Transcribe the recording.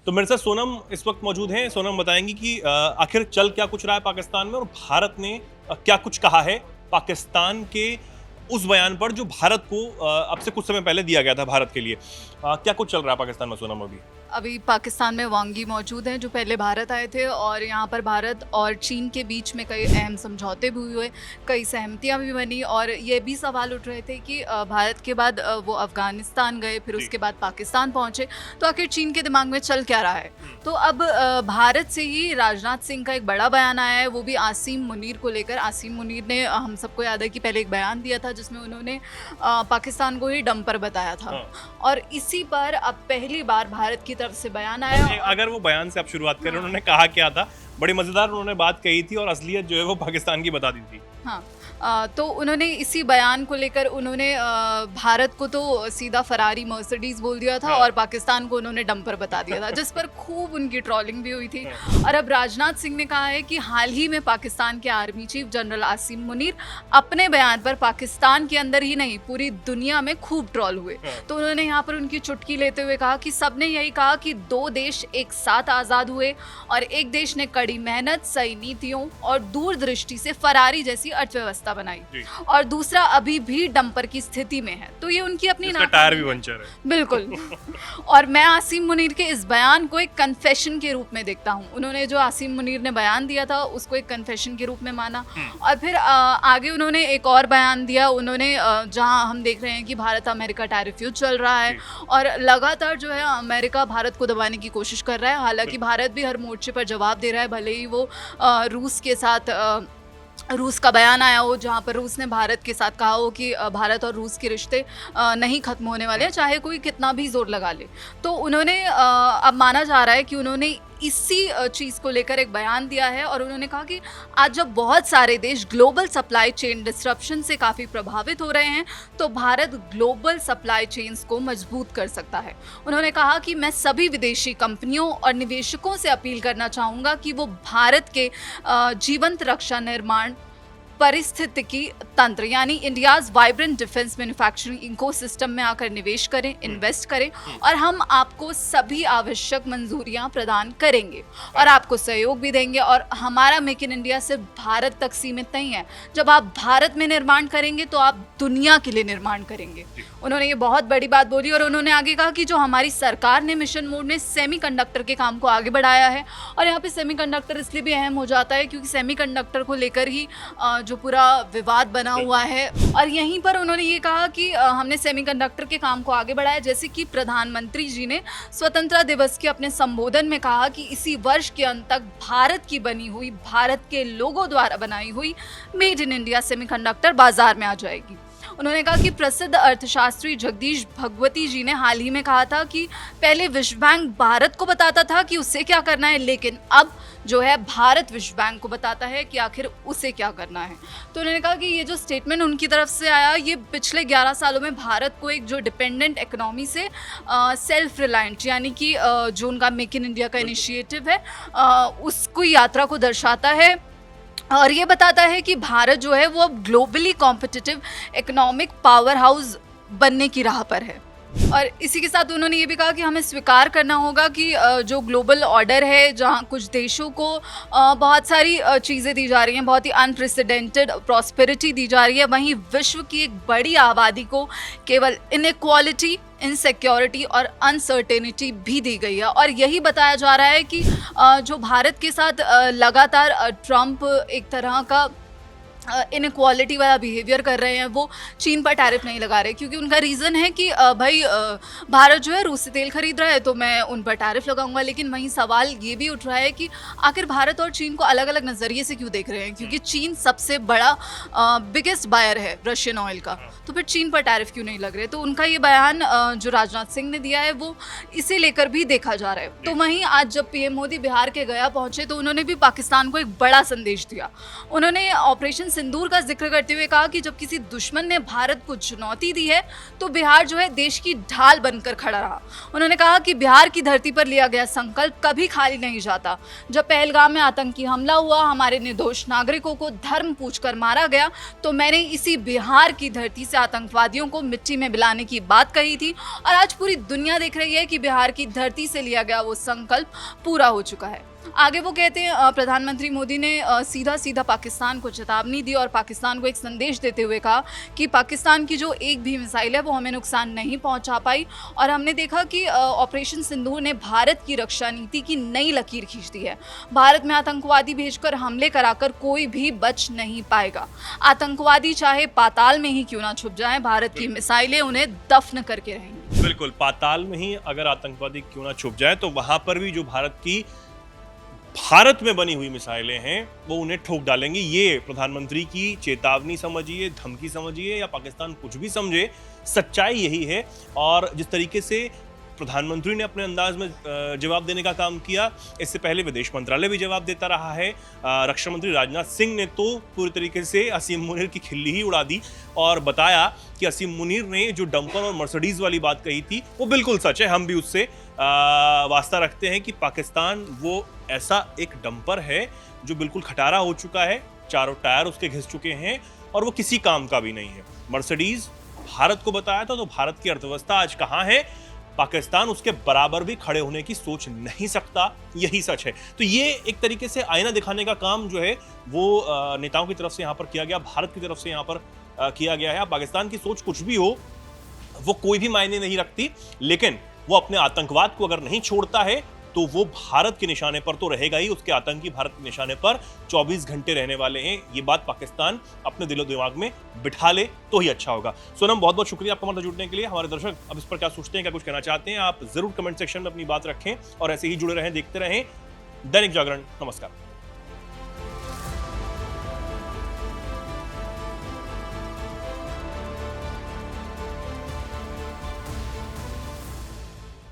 तो मेरे साथ सोनम इस वक्त मौजूद हैं। सोनम बताएंगी कि आखिर चल क्या कुछ रहा है पाकिस्तान में और भारत ने क्या कुछ कहा है पाकिस्तान के उस बयान पर जो भारत को अब से कुछ समय पहले दिया गया था भारत के लिए। क्या कुछ चल रहा है पाकिस्तान में सोनम अभी पाकिस्तान में वांग यी मौजूद हैं जो पहले भारत आए थे और यहाँ पर भारत और चीन के बीच में कई अहम समझौते भी हुए, कई सहमतियाँ भी बनी और ये भी सवाल उठ रहे थे कि भारत के बाद वो अफ़गानिस्तान गए, फिर उसके बाद पाकिस्तान पहुँचे, तो आखिर चीन के दिमाग में चल क्या रहा है। तो अब भारत से ही राजनाथ सिंह का एक बड़ा बयान आया है, वो भी आसिम मुनीर को लेकर। आसिम मुनीर ने, हम सबको याद है कि पहले एक बयान दिया था जिसमें उन्होंने पाकिस्तान को ही डंपर बताया था और इसी पर अब पहली बार भारत की तरफ से बयान आया। अगर वो बयान से आप शुरुआत करें, उन्होंने कहा क्या था? बड़ी मजेदार उन्होंने बात कही थी और असलियत जो है वो पाकिस्तान की बता दी थी। हाँ, तो उन्होंने इसी बयान को लेकर उन्होंने भारत को तो सीधा फरारी मर्सिडीज बोल दिया था और पाकिस्तान को उन्होंने डंपर बता दिया था, जिस पर खूब उनकी ट्रोलिंग भी हुई थी। और अब राजनाथ सिंह ने कहा है कि हाल ही में पाकिस्तान के army chief general Asim Munir अपने बयान पर पाकिस्तान के अंदर ही नहीं पूरी दुनिया में खूब ट्रोल हुए। तो उन्होंने यहाँ पर उनकी चुटकी लेते हुए कहा कि सबने यही कहा कि 2 देश एक साथ आज़ाद हुए और एक देश ने कड़ी मेहनत, सही नीतियों और दूरदृष्टि से फरारी जैसी अर्थव्यवस्था बनाई और दूसरा अभी भी डंपर की स्थिति में है। तो ये उनकी अपनी टायर भी पंचर है। बिल्कुल। और मैं आसिम मुनीर के इस बयान को एक कन्फेशन के रूप में देखता हूँ। उन्होंने जो आसिम मुनीर ने बयान दिया था उसको एक कन्फेशन के रूप में माना और फिर आगे उन्होंने एक और बयान दिया। उन्होंने जहाँ हम देख रहे हैं कि भारत अमेरिका टैरिफ युद्ध चल रहा है और लगातार जो है अमेरिका भारत को दबाने की कोशिश कर रहा है। हालांकि भारत भी हर मोर्चे पर जवाब दे रहा है, भले ही वो रूस के साथ रूस का बयान आया हो जहाँ पर रूस ने भारत के साथ कहा हो कि भारत और रूस के रिश्ते नहीं खत्म होने वाले हैं, चाहे कोई कितना भी जोर लगा ले। तो उन्होंने अब माना जा रहा है कि उन्होंने इसी चीज़ को लेकर एक बयान दिया है और उन्होंने कहा कि आज जब बहुत सारे देश ग्लोबल सप्लाई चेन डिस्ट्रप्शन से काफ़ी प्रभावित हो रहे हैं तो भारत ग्लोबल सप्लाई चेन्स को मजबूत कर सकता है। उन्होंने कहा कि मैं सभी विदेशी कंपनियों और निवेशकों से अपील करना चाहूँगा कि वो भारत के जीवंत रक्षा निर्माण परिस्थितिकी तंत्र यानी India's vibrant defence manufacturing ecosystem में आकर निवेश करें, इन्वेस्ट करें और हम आपको सभी आवश्यक मंजूरियां प्रदान करेंगे और आपको सहयोग भी देंगे। और हमारा मेक इन इंडिया सिर्फ भारत तक सीमित नहीं है, जब आप भारत में निर्माण करेंगे तो आप दुनिया के लिए निर्माण करेंगे। उन्होंने ये बहुत बड़ी बात बोली और उन्होंने आगे कहा कि जो हमारी सरकार ने मिशन मोड में सेमीकंडक्टर के काम को आगे बढ़ाया है और यहाँ पे सेमीकंडक्टर इसलिए भी अहम हो जाता है क्योंकि सेमीकंडक्टर को लेकर ही जो पूरा विवाद बना हुआ है। और यहीं पर उन्होंने ये कहा कि हमने सेमीकंडक्टर के काम को आगे बढ़ाया, जैसे कि प्रधानमंत्री जी ने स्वतंत्रता दिवस के अपने संबोधन में कहा कि इसी वर्ष के अंत तक भारत की बनी हुई, भारत के लोगों द्वारा बनाई हुई मेड इन इंडिया सेमीकंडक्टर बाजार में आ जाएगी। उन्होंने कहा कि प्रसिद्ध अर्थशास्त्री जगदीश भगवती जी ने हाल ही में कहा था कि पहले विश्व बैंक भारत को बताता था कि उसे क्या करना है, लेकिन अब जो है भारत विश्व बैंक को बताता है कि आखिर उसे क्या करना है। तो उन्होंने कहा कि ये जो स्टेटमेंट उनकी तरफ से आया, ये पिछले 11 सालों में भारत को एक जो डिपेंडेंट इकोनॉमी से सेल्फ रिलायंट यानी कि जो उनका मेक इन इंडिया का इनिशिएटिव है उसको यात्रा को दर्शाता है और ये बताता है कि भारत जो है वो अब globally competitive economic power house बनने की राह पर है। और इसी के साथ उन्होंने ये भी कहा कि हमें स्वीकार करना होगा कि जो ग्लोबल ऑर्डर है, जहाँ कुछ देशों को बहुत सारी चीज़ें दी जा रही हैं, बहुत ही अनप्रेसिडेंटेड प्रॉस्पेरिटी दी जा रही है, वहीं विश्व की एक बड़ी आबादी को केवल इनइक्वालिटी, इनसिक्योरिटी और अनसर्टेनिटी भी दी गई है। और यही बताया जा रहा है कि जो भारत के साथ लगातार ट्रंप एक तरह का इनक्वालिटी वाला बिहेवियर कर रहे हैं, वो चीन पर टैरिफ नहीं लगा रहे क्योंकि उनका रीज़न है कि भाई भारत जो है रूस से तेल खरीद रहा है तो मैं उन पर टैरिफ लगाऊंगा। लेकिन वहीं सवाल ये भी उठ रहा है कि आखिर भारत और चीन को अलग अलग नज़रिए से क्यों देख रहे हैं, क्योंकि चीन सबसे बड़ा बिगेस्ट बायर है रशियन ऑयल का, तो फिर चीन पर टैरिफ क्यों नहीं लग रहे। तो उनका ये बयान जो राजनाथ सिंह ने दिया है वो इसे लेकर भी देखा जा रहा है। तो वहीं आज जब पीएम मोदी बिहार के गया पहुँचे तो उन्होंने भी पाकिस्तान को एक बड़ा संदेश दिया। उन्होंने ऑपरेशन सिंदूर का जिक्र करते हुए कहा कि जब किसी दुश्मन ने भारत को चुनौती दी है तो बिहार जो है देश की ढाल बनकर खड़ा रहा। उन्होंने कहा कि बिहार की धरती पर लिया गया संकल्प कभी खाली नहीं जाता। जब पहलगाम में आतंकी हमला हुआ, हमारे निर्दोष नागरिकों को धर्म पूछकर मारा गया, तो मैंने इसी बिहार की धरती से आतंकवादियों को मिट्टी में मिलाने की बात कही थी और आज पूरी दुनिया देख रही है कि बिहार की धरती से लिया गया वो संकल्प पूरा हो चुका है। आगे वो कहते हैं, प्रधानमंत्री मोदी ने सीधा सीधा पाकिस्तान को चेतावनी दी और पाकिस्तान को एक संदेश देते हुए कहा कि पाकिस्तान की जो एक भी मिसाइल है वो हमें नुकसान नहीं पहुंचा पाई। और हमने देखा कि ऑपरेशन सिंदूर ने भारत की रक्षा नीति की नई लकीर खींच दी है। भारत में आतंकवादी भेजकर हमले कराकर कोई भी बच नहीं पाएगा। आतंकवादी चाहे पाताल में ही क्यों ना छुप जाए, भारत की मिसाइलें उन्हें दफन करके रहेंगी। बिल्कुल, पाताल में ही अगर आतंकवादी क्यों ना छुप जाए तो वहां पर भी जो भारत में बनी हुई मिसाइलें हैं वो उन्हें ठोक डालेंगी। ये प्रधानमंत्री की चेतावनी समझिए, धमकी समझिए या पाकिस्तान कुछ भी समझे, सच्चाई यही है। और जिस तरीके से प्रधानमंत्री ने अपने अंदाज में जवाब देने का काम किया, इससे पहले विदेश मंत्रालय भी जवाब देता रहा है। रक्षा मंत्री राजनाथ सिंह ने तो पूरी तरीके से असीम मुनीर की खिल्ली ही उड़ा दी और बताया कि असीम मुनीर ने जो डंपर और मर्सिडीज वाली बात कही थी वो बिल्कुल सच है। हम भी उससे वास्ता रखते हैं कि पाकिस्तान वो ऐसा एक डंपर है जो बिल्कुल खटारा हो चुका है, चारों टायर उसके घिस चुके हैं और वो किसी काम का भी नहीं है। मर्सिडीज भारत को बताया था तो भारत की अर्थव्यवस्था आज कहाँ है, पाकिस्तान उसके बराबर भी खड़े होने की सोच नहीं सकता, यही सच है। तो ये एक तरीके से आईना दिखाने का काम जो है वो नेताओं की तरफ से यहाँ पर किया गया, भारत की तरफ से यहाँ पर किया गया है। पाकिस्तान की सोच कुछ भी हो, वो कोई भी मायने नहीं रखती, लेकिन वो अपने आतंकवाद को अगर नहीं छोड़ता है तो वो भारत के निशाने पर तो रहेगा ही। उसके आतंकी भारत के निशाने पर 24 घंटे रहने वाले हैं। ये बात पाकिस्तान अपने दिलो दिमाग में बिठा ले तो ही अच्छा होगा। सोनम, बहुत बहुत शुक्रिया आपका हमारे जुड़ने के लिए। हमारे दर्शक अब इस पर क्या सोचते हैं, क्या कुछ कहना चाहते हैं, आप जरूर कमेंट सेक्शन में अपनी बात रखें और ऐसे ही जुड़े रहें, देखते रहें दैनिक जागरण। नमस्कार।